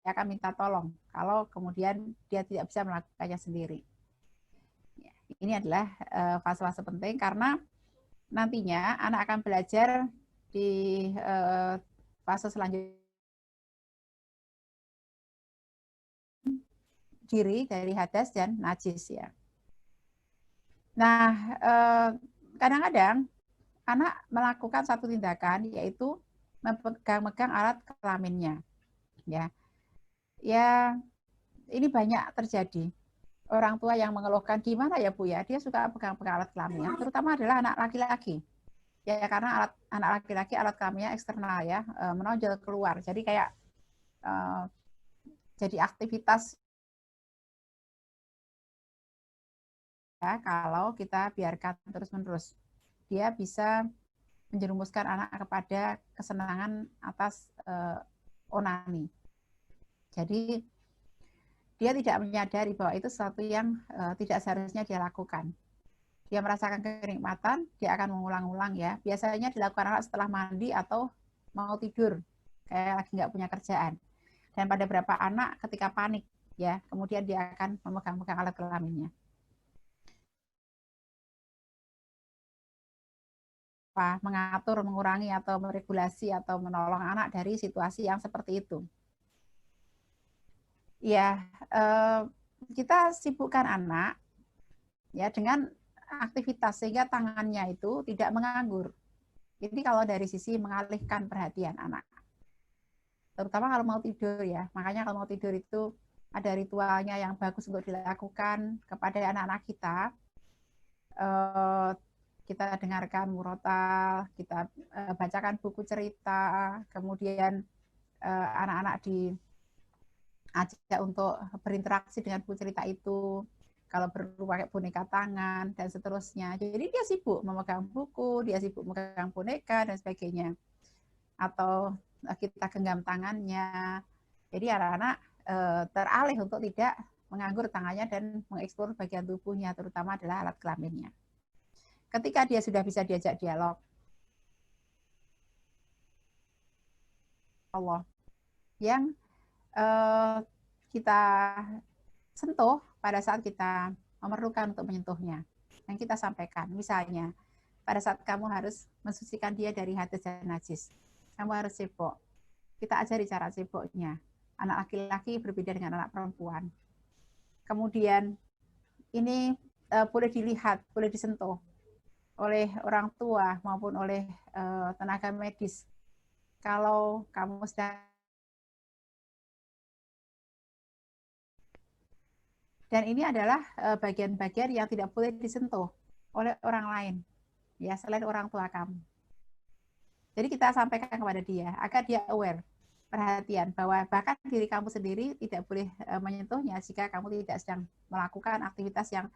akan minta tolong kalau kemudian dia tidak bisa melakukannya sendiri. Ini adalah fase-fase penting karena nantinya anak akan belajar di fase selanjutnya diri dari hadas dan najis ya. Nah, kadang-kadang anak melakukan satu tindakan yaitu memegang-megang alat kelaminnya. Ya. Ya, ini banyak terjadi. Orang tua yang mengeluhkan gimana ya Bu ya, dia suka pegang-pegang alat kelaminnya, terutama adalah anak laki-laki. Ya karena anak laki-laki alat kelaminnya eksternal ya, menonjol keluar. Jadi kayak jadi aktivitas ya kalau kita biarkan terus-menerus. Dia bisa menjerumuskan anak kepada kesenangan atas onani. Jadi dia tidak menyadari bahwa itu sesuatu yang tidak seharusnya dia lakukan. Dia merasakan kenikmatan, dia akan mengulang-ulang ya. Biasanya dilakukan anak setelah mandi atau mau tidur, kayak lagi nggak punya kerjaan. Dan pada beberapa anak ketika panik ya, kemudian dia akan memegang-pegang alat kelaminnya. Mengatur, mengurangi atau meregulasi atau menolong anak dari situasi yang seperti itu. Ya, kita sibukkan anak ya dengan aktivitas sehingga tangannya itu tidak menganggur. Jadi kalau dari sisi mengalihkan perhatian anak, terutama kalau mau tidur ya, makanya kalau mau tidur itu ada ritualnya yang bagus untuk dilakukan kepada anak-anak kita. Kita dengarkan murotal, kita bacakan buku cerita, kemudian anak-anak diajak untuk berinteraksi dengan buku cerita itu, kalau perlu pakai boneka tangan, dan seterusnya. Jadi dia sibuk memegang buku, dia sibuk memegang boneka, dan sebagainya. Atau kita genggam tangannya. Jadi anak-anak teralih untuk tidak menganggur tangannya dan mengeksplor bagian tubuhnya, terutama adalah alat kelaminnya. Ketika dia sudah bisa diajak dialog, Allah yang kita sentuh pada saat kita memerlukan untuk menyentuhnya, yang kita sampaikan. Misalnya, pada saat kamu harus mensucikan dia dari hadas dan najis, kamu harus cebok. Kita ajari cara ceboknya. Anak laki-laki berbeda dengan anak perempuan. Kemudian ini boleh dilihat, boleh disentuh oleh orang tua maupun oleh tenaga medis. Kalau kamu sedang, dan ini adalah bagian-bagian yang tidak boleh disentuh oleh orang lain, ya selain orang tua kamu. Jadi kita sampaikan kepada dia agar dia aware, perhatian bahwa bahkan diri kamu sendiri tidak boleh menyentuhnya jika kamu tidak sedang melakukan aktivitas yang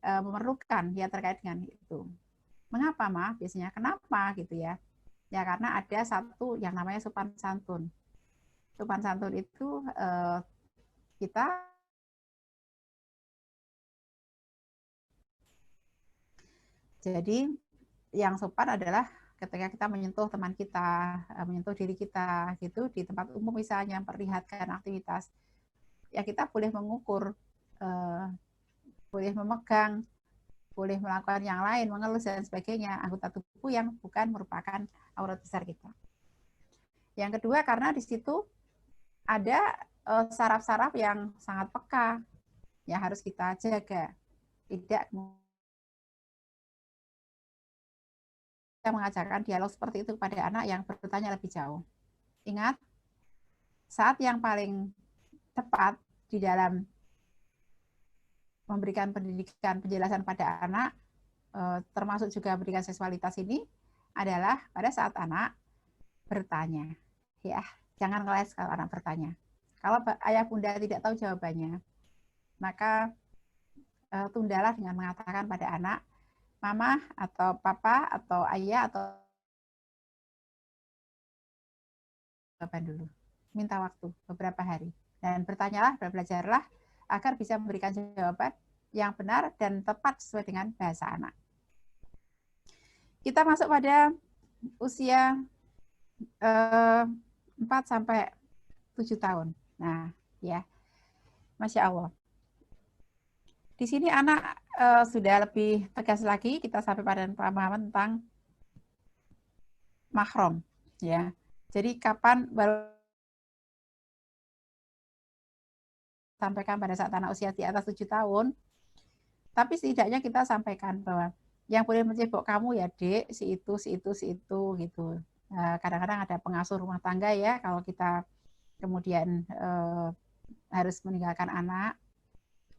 memerlukan ya terkait dengan itu. Mengapa, Ma? Biasanya kenapa gitu ya? Ya karena ada satu yang namanya sopan santun. Sopan santun itu kita jadi yang sopan adalah ketika kita menyentuh teman kita, menyentuh diri kita gitu di tempat umum misalnya, memperlihatkan aktivitas. Ya kita boleh mengukur, boleh memegang, boleh melakukan yang lain, mengelus dan sebagainya, anggota tubuh yang bukan merupakan aurat besar kita. Yang kedua karena di situ ada saraf-saraf yang sangat peka yang harus kita jaga. Tidak kita mengajarkan dialog seperti itu kepada anak yang bertanya lebih jauh. Ingat, saat yang paling tepat di dalam memberikan pendidikan penjelasan pada anak, termasuk juga memberikan seksualitas ini, adalah pada saat anak bertanya. Ya, jangan ngeles kalau anak bertanya. Kalau ayah bunda tidak tahu jawabannya, maka tundalah dengan mengatakan pada anak, mama atau papa atau ayah atau jawaban dulu. Minta waktu beberapa hari. Dan bertanyalah dan belajarlah agar bisa memberikan jawaban yang benar dan tepat sesuai dengan bahasa anak. Kita masuk pada usia 4 sampai 7 tahun. Nah, ya, Masya Allah. Di sini anak sudah lebih tegas lagi, kita sampai pada pemahaman tentang mahram, ya. Jadi kapan baru sampaikan pada saat anak usia di atas 7 tahun, tapi setidaknya kita sampaikan bahwa yang boleh mencebok kamu ya dek, si itu, si itu, si itu, gitu. Kadang-kadang ada pengasuh rumah tangga ya, kalau kita kemudian harus meninggalkan anak,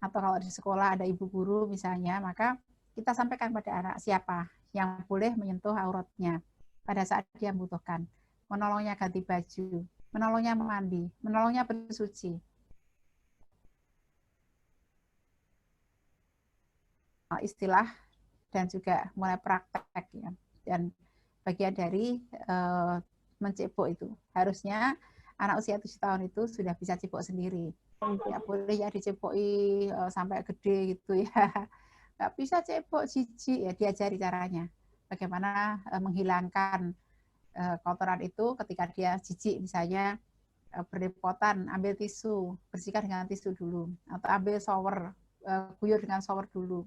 atau kalau di sekolah ada ibu guru misalnya, maka kita sampaikan pada anak siapa yang boleh menyentuh auratnya pada saat dia membutuhkan, menolongnya ganti baju, menolongnya mandi, menolongnya bersuci. Istilah dan juga mulai praktek ya. Dan bagian dari mencebok itu harusnya anak usia 7 tahun itu sudah bisa cebok sendiri. Ya boleh ya diceboki sampai gede gitu ya. Nggak bisa cebok jijik ya, diajari caranya. Bagaimana menghilangkan kotoran itu ketika dia jijik misalnya berlepotan, ambil tisu, bersihkan dengan tisu dulu, atau ambil shower, guyur dengan shower dulu.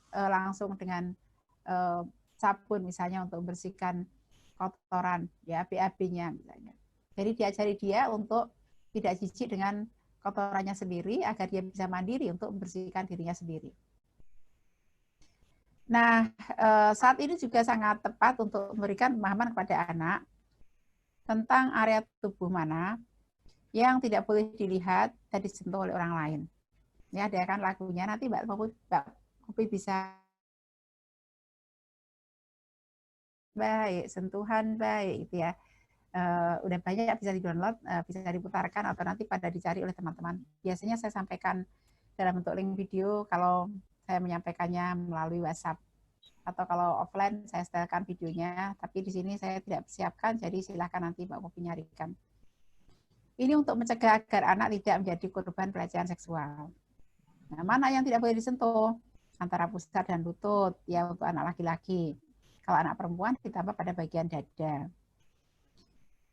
Langsung dengan sabun misalnya untuk membersihkan kotoran ya, BAB-nya misalnya. Jadi diajari dia untuk tidak jijik dengan kotorannya sendiri agar dia bisa mandiri untuk membersihkan dirinya sendiri. Nah, saat ini juga sangat tepat untuk memberikan pemahaman kepada anak tentang area tubuh mana yang tidak boleh dilihat dan disentuh oleh orang lain. Ya, ada kan lagunya, nanti Mbak Popi bisa baik, sentuhan baik gitu ya. Udah banyak bisa di-download, bisa diputarkan atau nanti pada dicari oleh teman-teman. Biasanya saya sampaikan dalam bentuk link video kalau saya menyampaikannya melalui WhatsApp. Atau kalau offline saya setelkan videonya, tapi di sini saya tidak siapkan, jadi silakan nanti Mbak Popi nyarikan. Ini untuk mencegah agar anak tidak menjadi korban pelecehan seksual. Nah, mana yang tidak boleh disentuh? Antara pusar dan lutut, ya untuk anak laki-laki. Kalau anak perempuan ditambah pada bagian dada.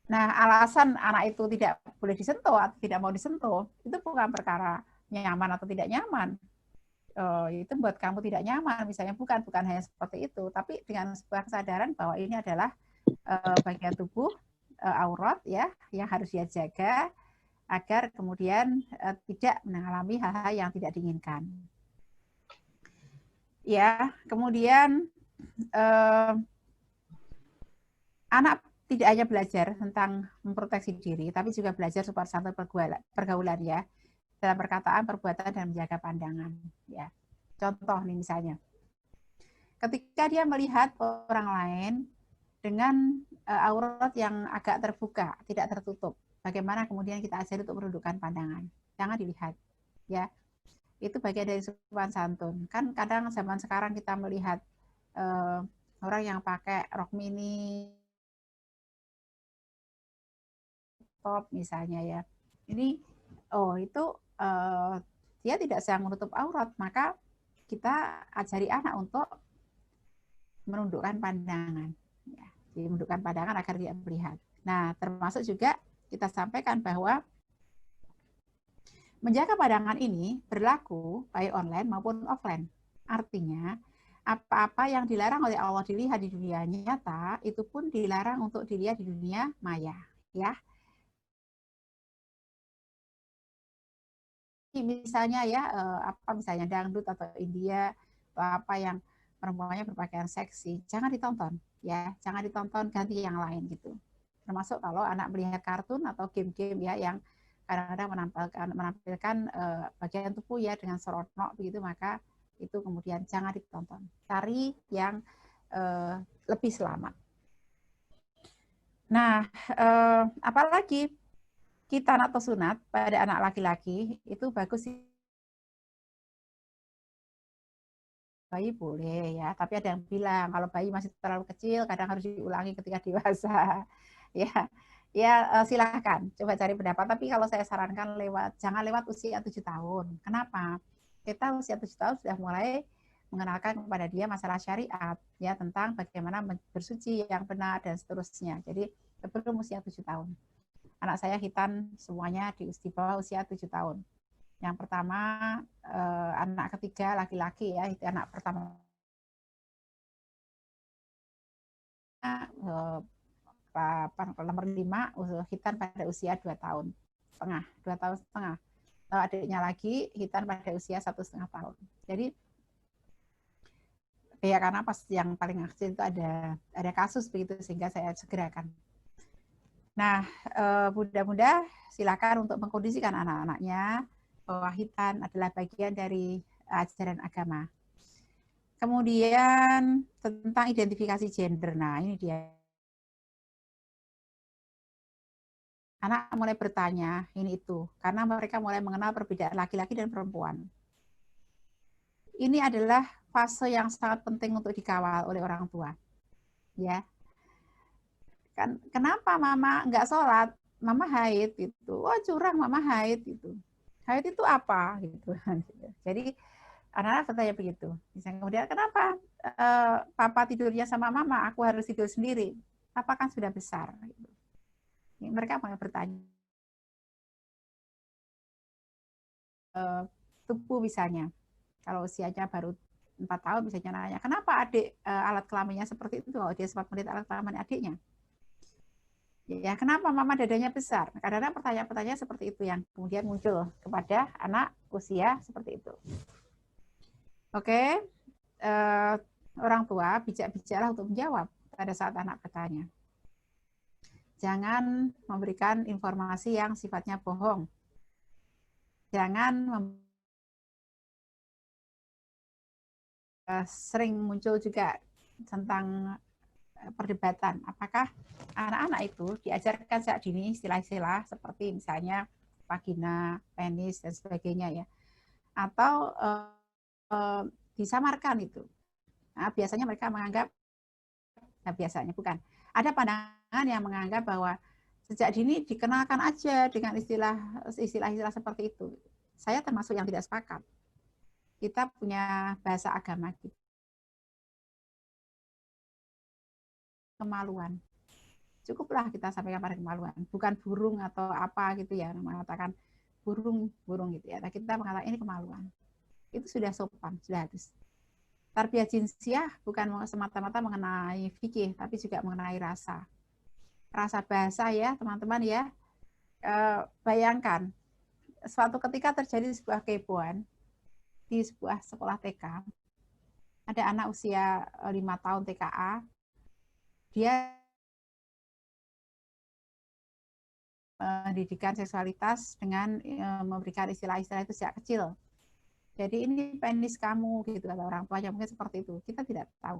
Nah, alasan anak itu tidak boleh disentuh atau tidak mau disentuh, itu bukan perkara nyaman atau tidak nyaman. Itu buat kamu tidak nyaman, misalnya bukan hanya seperti itu, tapi dengan sebuah kesadaran bahwa ini adalah bagian tubuh aurat ya yang harus dia jaga agar kemudian tidak mengalami hal-hal yang tidak diinginkan. Ya, kemudian anak tidak hanya belajar tentang memproteksi diri, tapi juga belajar sopan santun pergaulan ya, dalam perkataan, perbuatan, dan menjaga pandangan. Ya, contoh nih misalnya, ketika dia melihat orang lain dengan aurat yang agak terbuka, tidak tertutup, bagaimana kemudian kita ajari untuk menundukkan pandangan, jangan dilihat, ya. Itu bagian dari sopan santun. Kan kadang zaman sekarang kita melihat orang yang pakai rok mini, top misalnya ya. Ini itu dia tidak sedang menutup aurat, maka kita ajari anak untuk menundukkan pandangan. Ya, jadi menundukkan pandangan agar dia melihat. Nah, termasuk juga kita sampaikan bahwa menjaga pandangan ini berlaku baik online maupun offline. Artinya, apa-apa yang dilarang oleh Allah dilihat di dunia nyata, itu pun dilarang untuk dilihat di dunia maya. Ya, misalnya ya misalnya dangdut atau India atau apa yang perempuannya berpakaian seksi, jangan ditonton ya, jangan ditonton, ganti yang lain gitu. Termasuk kalau anak melihat kartun atau game-game ya yang kadang-kadang menampilkan bagian tubuh ya dengan seronok begitu, maka itu kemudian jangan ditonton. Cari yang lebih selamat. Nah, apalagi khitan atau sunat pada anak laki-laki itu bagus sih. Bayi boleh ya, tapi ada yang bilang kalau bayi masih terlalu kecil kadang harus diulangi ketika dewasa. Ya, ya silahkan coba cari pendapat. Tapi kalau saya sarankan jangan lewat usia 7 tahun. Kenapa? Kita usia 7 tahun sudah mulai mengenalkan kepada dia masalah syariat ya tentang bagaimana bersuci yang benar dan seterusnya. Jadi sebelum usia 7 tahun. Anak saya khitan semuanya di bawah usia 7 tahun. Yang pertama, anak ketiga laki-laki ya, itu anak pertama. Nomor 5, khitan pada usia 2 tahun setengah, 2 tahun setengah. Adiknya lagi khitan pada usia 1,5 tahun. Jadi ya karena pas yang paling kecil itu ada kasus begitu sehingga saya segerakan. Nah, bunda-bunda silakan untuk mengkondisikan anak-anaknya bahwa khitan adalah bagian dari ajaran agama. Kemudian tentang identifikasi gender. Nah, ini dia. Anak mulai bertanya ini itu karena mereka mulai mengenal perbedaan laki-laki dan perempuan. Ini adalah fase yang sangat penting untuk dikawal oleh orang tua. Ya. Kan kenapa mama nggak sholat? Mama haid gitu. Oh, curang, mama haid gitu. Haid itu apa gitu. Jadi anak-anak bertanya begitu. Misalnya kemudian kenapa papa tidurnya sama mama, aku harus tidur sendiri? Papa kan sudah besar. Gitu. Mereka mulai bertanya. Tubuh misalnya, kalau usianya baru 4 tahun misalnya nanya, kenapa adik alat kelaminnya seperti itu? Oh, dia sempat melihat alat kelamin adiknya. Ya, kenapa mama dadanya besar? Kadang-kadang pertanyaan-pertanyaan seperti itu yang kemudian muncul kepada anak usia seperti itu. Oke, orang tua bijak-bijaklah untuk menjawab pada saat anak bertanya. Jangan memberikan informasi yang sifatnya bohong. Jangan sering muncul juga tentang perdebatan. Apakah anak-anak itu diajarkan sejak dini istilah-istilah seperti misalnya vagina, penis, dan sebagainya ya. Atau disamarkan itu. Nah, biasanya mereka menganggap, nah biasanya bukan, ada pandangan yang menganggap bahwa sejak dini dikenalkan aja dengan istilah-istilah seperti itu. Saya termasuk yang tidak sepakat. Kita punya bahasa agama kita. Kemaluan. Cukuplah kita sampaikan pada kemaluan. Bukan burung atau apa gitu ya, mengatakan burung gitu ya. Kita mengatakan ini kemaluan. Itu sudah sopan, sudah harus. Tarbiyah jinsiah bukan semata-mata mengenai fikih, tapi juga mengenai rasa. Rasa bahasa ya, teman-teman ya. Bayangkan, suatu ketika terjadi sebuah kehebohan di sebuah sekolah TK. Ada anak usia 5 tahun TKA, dia pendidikan seksualitas dengan memberikan istilah-istilah itu sejak kecil. Jadi ini penis kamu gitu kata orang tuanya, mungkin seperti itu. Kita tidak tahu.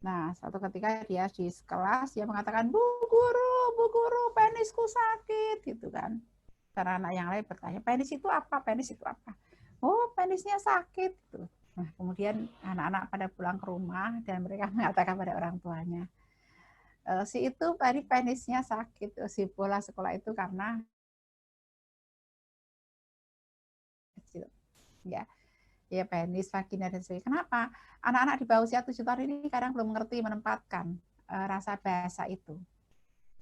Nah, suatu ketika dia di kelas dia mengatakan, Bu guru, penisku sakit gitu kan. Karena anak yang lain bertanya, penis itu apa? Penis itu apa? Oh, penisnya sakit gitu. Nah, kemudian anak-anak pada pulang ke rumah dan mereka mengatakan pada orang tuanya, si itu tadi penisnya sakit, si bola sekolah itu karena kecil. Ya penis, vagina, dan sebagainya. Kenapa? Anak-anak di bawah usia 7 tahun ini kadang belum mengerti menempatkan rasa bahasa itu.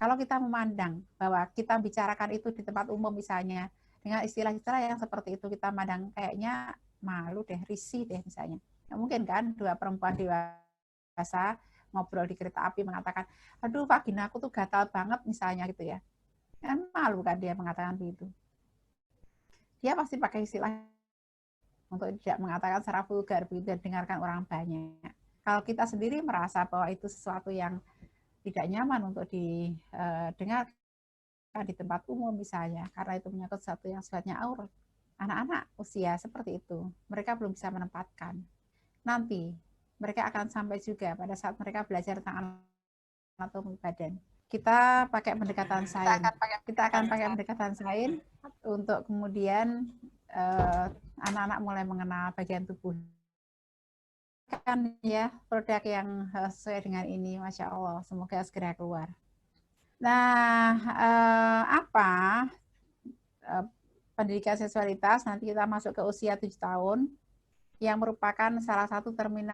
Kalau kita memandang bahwa kita bicarakan itu di tempat umum misalnya, dengan istilah-istilah yang seperti itu, kita mandang kayaknya malu deh, risih deh misalnya. Ya, mungkin kan dua perempuan dewasa ngobrol di kereta api mengatakan, aduh vagina aku tuh gatal banget misalnya gitu ya. Kan malu kan dia mengatakan begitu. Dia pasti pakai istilah untuk tidak mengatakan secara vulgar begitu dan dengarkan orang banyak. Kalau kita sendiri merasa bahwa itu sesuatu yang tidak nyaman untuk didengarkan di tempat umum misalnya, karena itu menyangkut sesuatu yang sifatnya aurat. Anak-anak usia seperti itu, mereka belum bisa menempatkan. Nanti mereka akan sampai juga pada saat mereka belajar tentang anatomi badan. Kita pakai pendekatan sains. Kita akan pakai pendekatan sains untuk kemudian anak-anak mulai mengenal bagian tubuh. Kan ya produk yang sesuai dengan ini, Masya Allah. Semoga segera keluar. Nah, pendidikan seksualitas nanti kita masuk ke usia 7 tahun yang merupakan salah satu terminal